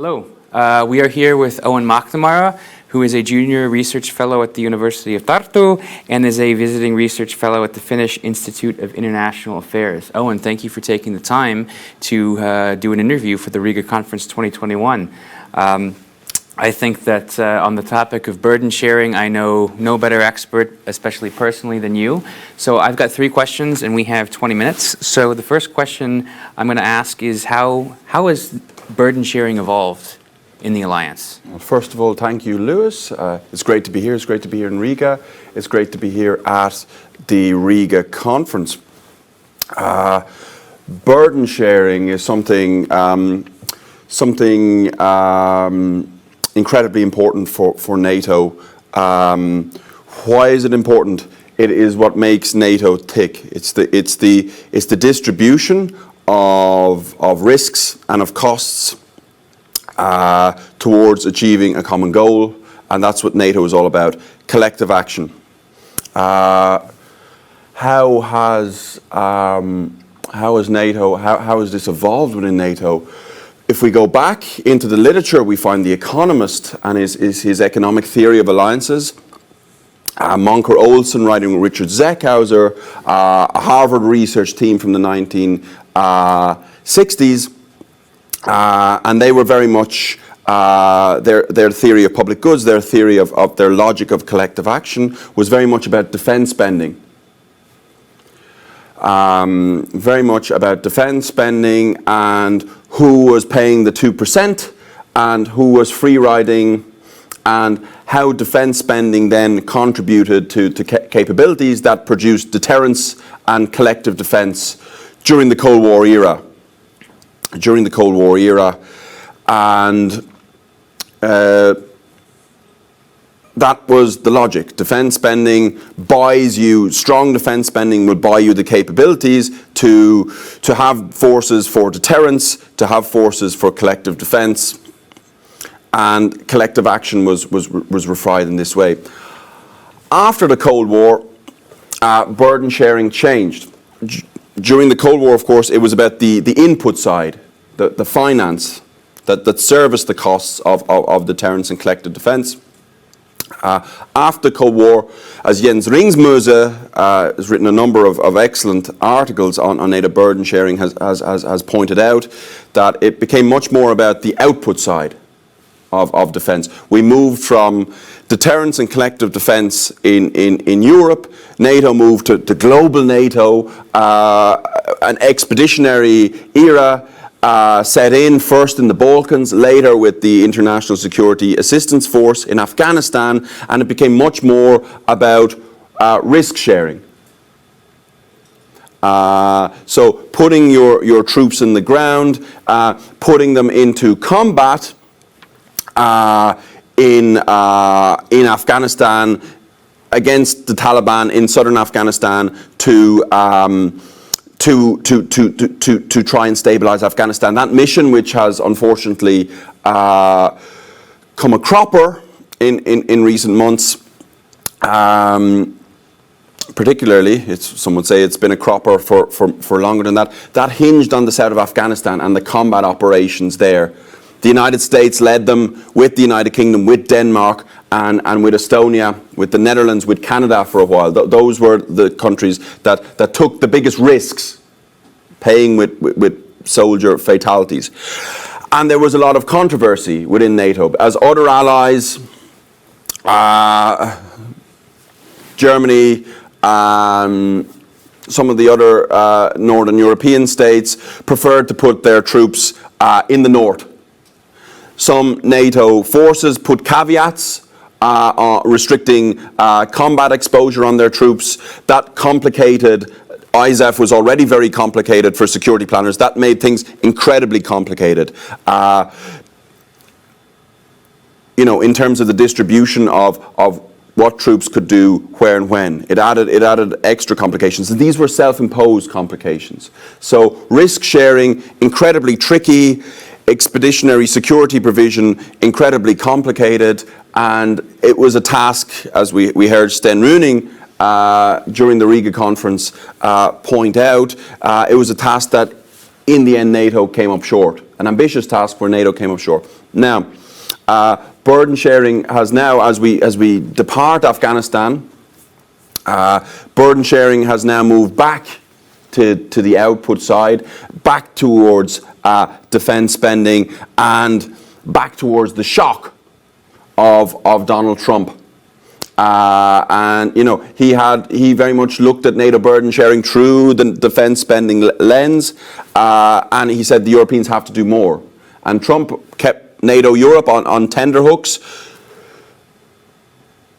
Hello, we are here with Eoin McNamara, who is a junior research fellow at the University of Tartu and is a visiting research fellow at the Finnish Institute of International Affairs. Eoin, thank you for taking the time to do an interview for the Riga Conference 2021. I think that on the topic of burden sharing, I know no better expert, especially personally, than you. So I've got 3 questions and we have 20 minutes. So the first question I'm going to ask is how has burden sharing evolved in the Alliance? Well, first of all, thank you, Lewis. It's great to be here. It's great to be here in Riga. It's great to be here at the Riga Conference. Burden sharing is something incredibly important for NATO. Why is it important? It is what makes NATO tick. It's the distribution of risks and of costs towards achieving a common goal, and that's what NATO is all about: collective action. How has NATO? How has this evolved within NATO? If we go back into the literature, we find The Economist and his economic theory of alliances. Monker Olson writing with Richard Zeckhauser, a Harvard research team from the 1960s, and they were very much their theory of public goods, their theory of their logic of collective action was very much about defense spending. Very much about defense spending and who was paying the 2% and who was free riding, and how defense spending then contributed to capabilities that produced deterrence and collective defense during the Cold War era. And that was the logic. Defense spending buys you, strong defense spending will buy you the capabilities to have forces for deterrence, to have forces for collective defense, and collective action was refined in this way. After the Cold War, burden sharing changed. During the Cold War, of course, it was about the input side, the finance that serviced the costs of deterrence and collective defense. After the Cold War, as Jens Ringsmose has written a number of excellent articles on NATO burden sharing, has pointed out that it became much more about the output side of defense. We moved from deterrence and collective defense in Europe. NATO moved to global NATO, an expeditionary era set in first in the Balkans, later with the International Security Assistance Force in Afghanistan, and it became much more about risk sharing. So putting your troops in the ground, putting them into combat in Afghanistan against the Taliban in southern Afghanistan to try and stabilize Afghanistan. That mission, which has unfortunately come a cropper in recent months, particularly, some would say it's been a cropper for longer than that. That hinged on the south of Afghanistan and the combat operations there. The United States led them with the United Kingdom, with Denmark, and with Estonia, with the Netherlands, with Canada for a while. Those were the countries that took the biggest risks, paying with soldier fatalities. And there was a lot of controversy within NATO. As other allies, Germany, some of the other Northern European states preferred to put their troops in the north. Some NATO forces put caveats restricting combat exposure on their troops. That complicated. ISAF was already very complicated for security planners. That made things incredibly complicated. In terms of the distribution of what troops could do where and when. It added extra complications. And these were self-imposed complications. So risk sharing, incredibly tricky. Expeditionary security provision, incredibly complicated, and it was a task, as we heard Sten Runing during the Riga conference point out, it was a task that in the end NATO came up short. An ambitious task where NATO came up short. Now, burden sharing has now, as we depart Afghanistan, burden sharing has now moved back to the output side, back towards defence spending, and back towards the shock of Donald Trump. And he very much looked at NATO burden sharing through the defence spending lens, and he said the Europeans have to do more. And Trump kept NATO Europe on tenterhooks.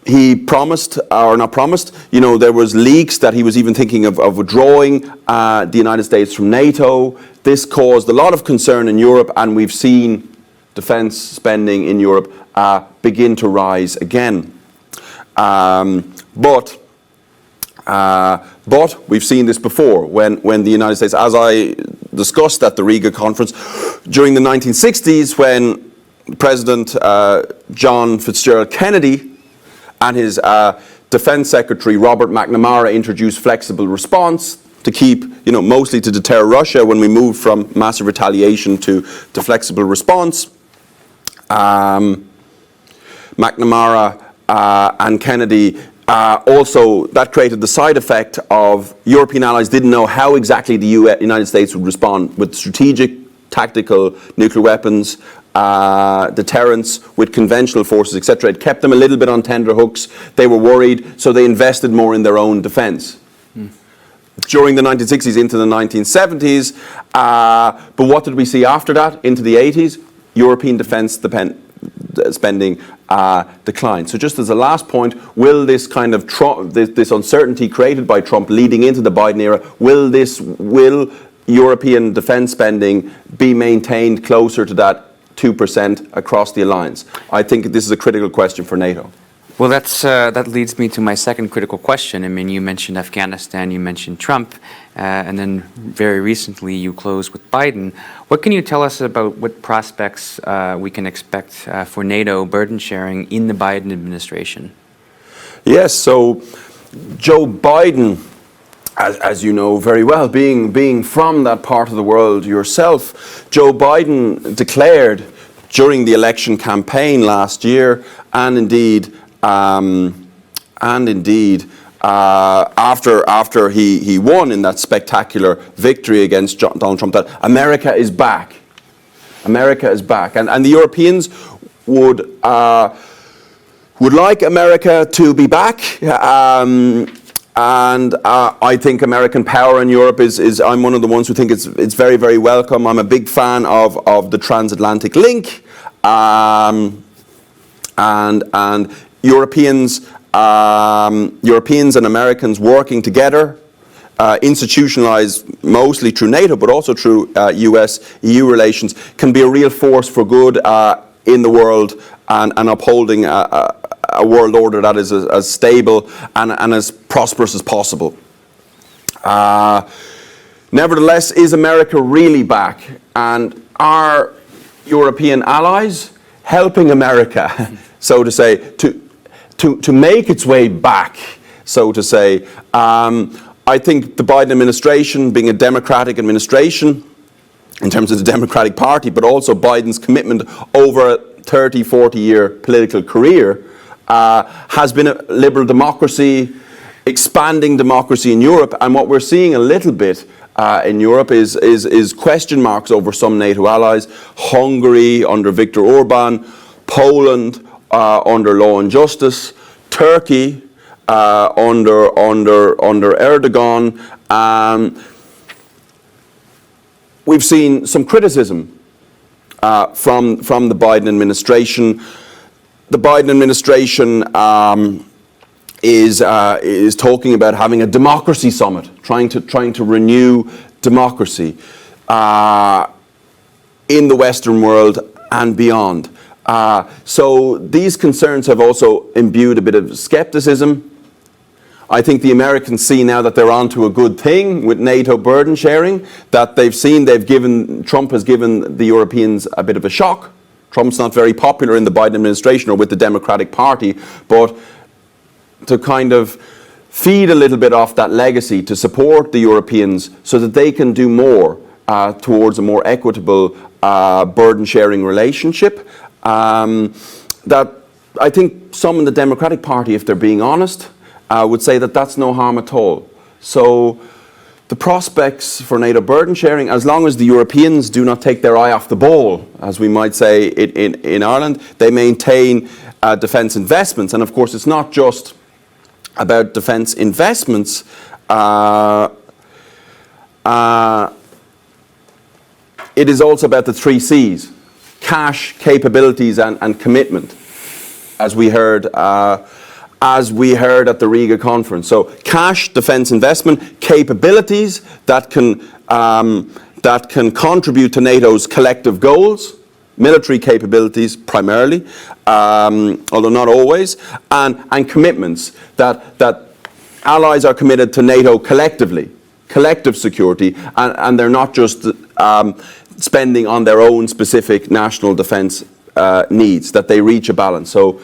He promised, or not promised, there was leaks that he was even thinking of withdrawing the United States from NATO. This caused a lot of concern in Europe, and we've seen defence spending in Europe begin to rise again. But we've seen this before when the United States, as I discussed at the Riga conference, during the 1960s when President John Fitzgerald Kennedy and his Defense Secretary Robert McNamara introduced flexible response to keep, mostly to deter Russia when we moved from massive retaliation to flexible response. McNamara and Kennedy also, that created the side effect of European allies didn't know how exactly the United States would respond with strategic, tactical nuclear weapons, deterrence with conventional forces, etc. It kept them a little bit on tenterhooks. They were worried, so they invested more in their own defence. During the 1960s into the 1970s, but what did we see after that? Into the 80s, European defence spending declined. So just as a last point, will this kind of this uncertainty created by Trump leading into the Biden era, will European defence spending be maintained closer to that 2% across the alliance? I think this is a critical question for NATO. Well, that leads me to my second critical question. I mean, you mentioned Afghanistan, you mentioned Trump, and then very recently you closed with Biden. What can you tell us about what prospects we can expect for NATO burden sharing in the Biden administration? Yes, so Joe Biden, as you know very well, being from that part of the world yourself, Joe Biden declared during the election campaign last year, and indeed after he won in that spectacular victory against Donald Trump, that America is back. America is back, and the Europeans would like America to be back. And I think American power in Europe is I'm one of the ones who think it's very, very welcome. I'm a big fan of the transatlantic link, and Europeans and Americans working together, institutionalized mostly through NATO, but also through US-EU relations, can be a real force for good in the world and upholding a world order that is as stable and as prosperous as possible. Nevertheless, is America really back? And are European allies helping America, so to say, to make its way back, so to say? I think the Biden administration, being a Democratic administration, in terms of the Democratic Party, but also Biden's commitment over a 30, 40-year political career, has been a liberal democracy, expanding democracy in Europe. And what we're seeing a little bit in Europe is question marks over some NATO allies. Hungary under Viktor Orban, Poland under Law and Justice, Turkey under Erdogan. We've seen some criticism from the Biden administration. The Biden administration is talking about having a democracy summit, trying to renew democracy in the Western world and beyond. So these concerns have also imbued a bit of skepticism. I think the Americans see now that they're onto a good thing with NATO burden sharing, that Trump has given the Europeans a bit of a shock. Trump's not very popular in the Biden administration or with the Democratic Party, but to kind of feed a little bit off that legacy, to support the Europeans so that they can do more towards a more equitable burden sharing relationship. that I think some in the Democratic Party, if they're being honest, would say that that's no harm at all. So the prospects for NATO burden sharing, as long as the Europeans do not take their eye off the ball, as we might say in Ireland, they maintain defence investments. And of course, it's not just about defence investments. It is also about the 3 C's: cash, capabilities, and commitment, as we heard at the Riga conference. So cash, defence investment, capabilities that can contribute to NATO's collective goals, military capabilities primarily, although not always, and commitments that allies are committed to NATO collectively, collective security, and they're not just spending on their own specific national defence needs, that they reach a balance. So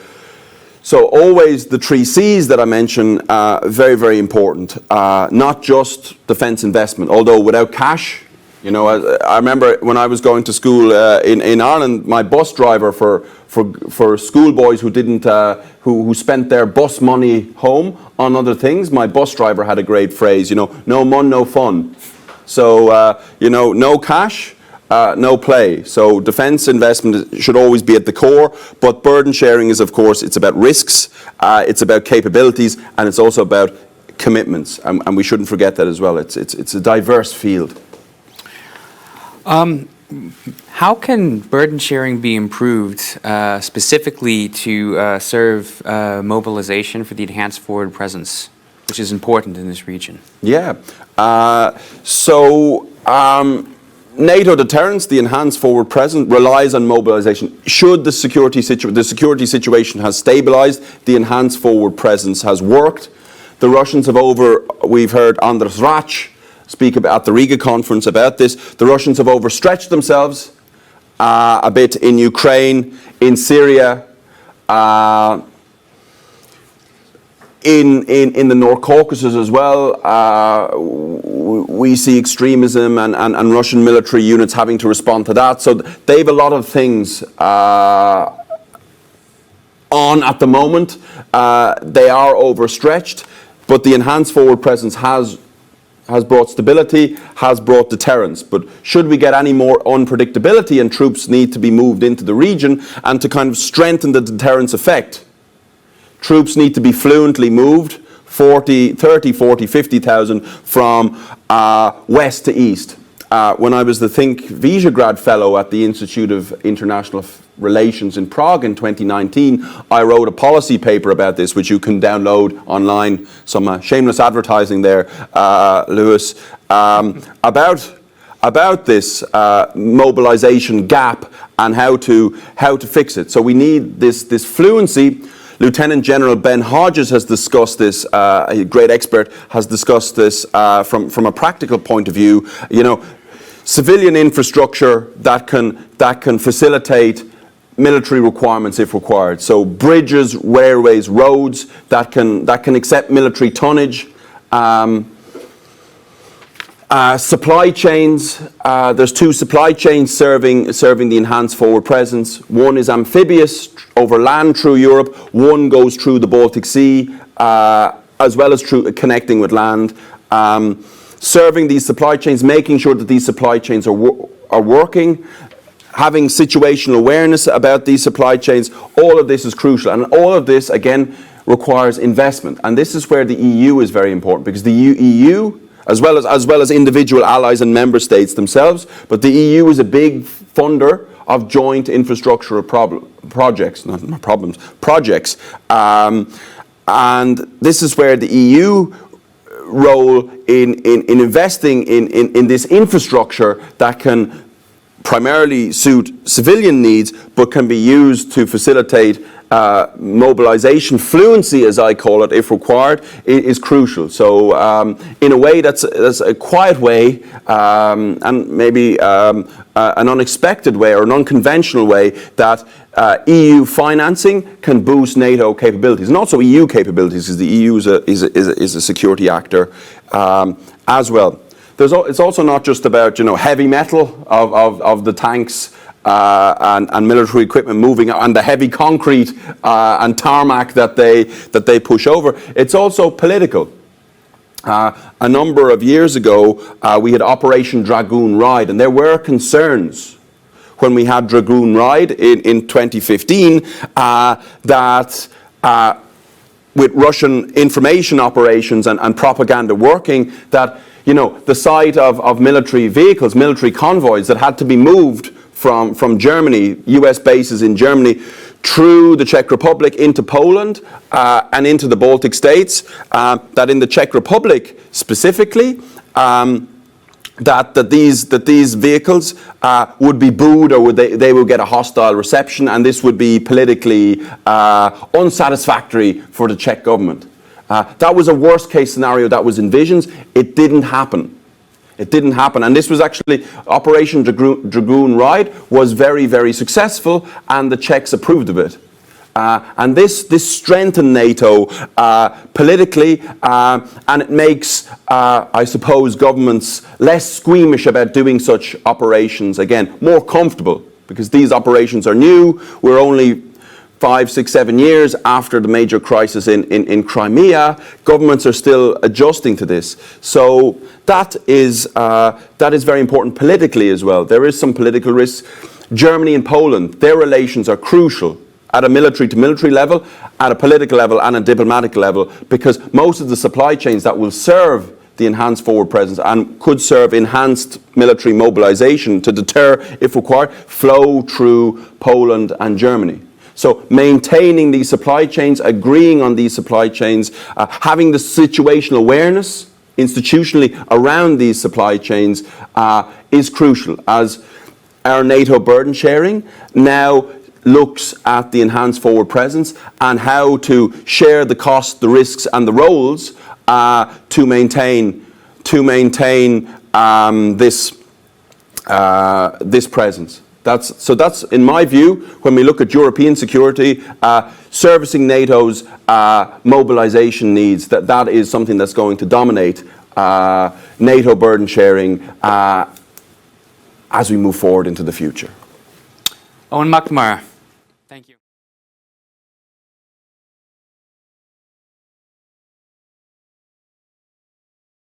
always the 3 C's that I mentioned, very, very important. Not just defence investment, although without cash, you know, I remember when I was going to school in Ireland, my bus driver for schoolboys who didn't, who spent their bus money home on other things, my bus driver had a great phrase, you know, no mun, no fun. So, you know, no cash, no play. So defence investment should always be at the core, but burden sharing is, of course, it's about risks, it's about capabilities, and it's also about commitments, and we shouldn't forget that as well. It's a diverse field. How can burden sharing be improved specifically to serve mobilization for the enhanced forward presence, which is important in this region? Yeah. NATO deterrence, the enhanced forward presence, relies on mobilization. Should the security situation has stabilized, the enhanced forward presence has worked. The Russians have we've heard Andras Rach speak about at the Riga conference about this. The Russians have overstretched themselves a bit in Ukraine, in Syria, in the North Caucasus as well. We see extremism and Russian military units having to respond to that. So they have a lot of things on at the moment. They are overstretched, but the enhanced forward presence has brought stability, has brought deterrence. But should we get any more unpredictability, and troops need to be moved into the region, and to kind of strengthen the deterrence effect, troops need to be fluently moved, 30, 40, 50,000 from west to east. When I was the Think Visegrad Fellow at the Institute of International Relations in Prague in 2019, I wrote a policy paper about this, which you can download online, some shameless advertising there, Lewis, about this mobilization gap and how to fix it. So we need this fluency. Lieutenant General Ben Hodges has discussed this, a great expert, has discussed this from a practical point of view. You know, civilian infrastructure that can facilitate military requirements if required. So bridges, railways, roads that can accept military tonnage. Supply chains, there's 2 supply chains serving the enhanced forward presence. One is amphibious, over land through Europe. One goes through the Baltic Sea, as well as through connecting with land. Serving these supply chains, making sure that these supply chains are working, having situational awareness about these supply chains. All of this is crucial, and all of this, again, requires investment. And this is where the EU is very important, because the EU, as well as individual allies and member states themselves, but the EU is a big funder of joint infrastructural projects. And this is where the EU role in investing in this infrastructure that can primarily suit civilian needs, but can be used to facilitate mobilization fluency, as I call it, if required, is crucial. So in a way that's a quiet way, and maybe an unexpected way or an unconventional way, that EU financing can boost NATO capabilities, and also EU capabilities, because the EU is a security actor as well. It's also not just about, you know, heavy metal of the tanks and military equipment moving, and the heavy concrete and tarmac that they push over. It's also political. A number of years ago, we had Operation Dragoon Ride, and there were concerns when we had Dragoon Ride in 2015 that with Russian information operations and propaganda working, that the sight of military vehicles, military convoys that had to be moved from Germany, US bases in Germany, through the Czech Republic into Poland and into the Baltic states, that in the Czech Republic specifically, that these vehicles would be booed, or they would get a hostile reception, and this would be politically unsatisfactory for the Czech government. That was a worst case scenario that was envisioned. It didn't happen. It didn't happen, and this was actually Operation Dragoon Ride was very, very successful, and the Czechs approved of it. And this strengthened NATO politically, and it makes, I suppose, governments less squeamish about doing such operations. Again, more comfortable, because these operations are new. We're only 5, 6, 7 years after the major crisis in Crimea. Governments are still adjusting to this. So that is very important politically as well. There is some political risk. Germany and Poland, their relations are crucial at a military-to-military level, at a political level, and a diplomatic level, because most of the supply chains that will serve the enhanced forward presence and could serve enhanced military mobilization to deter, if required, flow through Poland and Germany. So maintaining these supply chains, agreeing on these supply chains, having the situational awareness institutionally around these supply chains is crucial, as our NATO burden sharing now looks at the enhanced forward presence and how to share the costs, the risks and the roles to maintain this presence. That's, in my view, when we look at European security, servicing NATO's mobilization needs, that is something that's going to dominate NATO burden sharing as we move forward into the future. Eoin McNamara, thank you.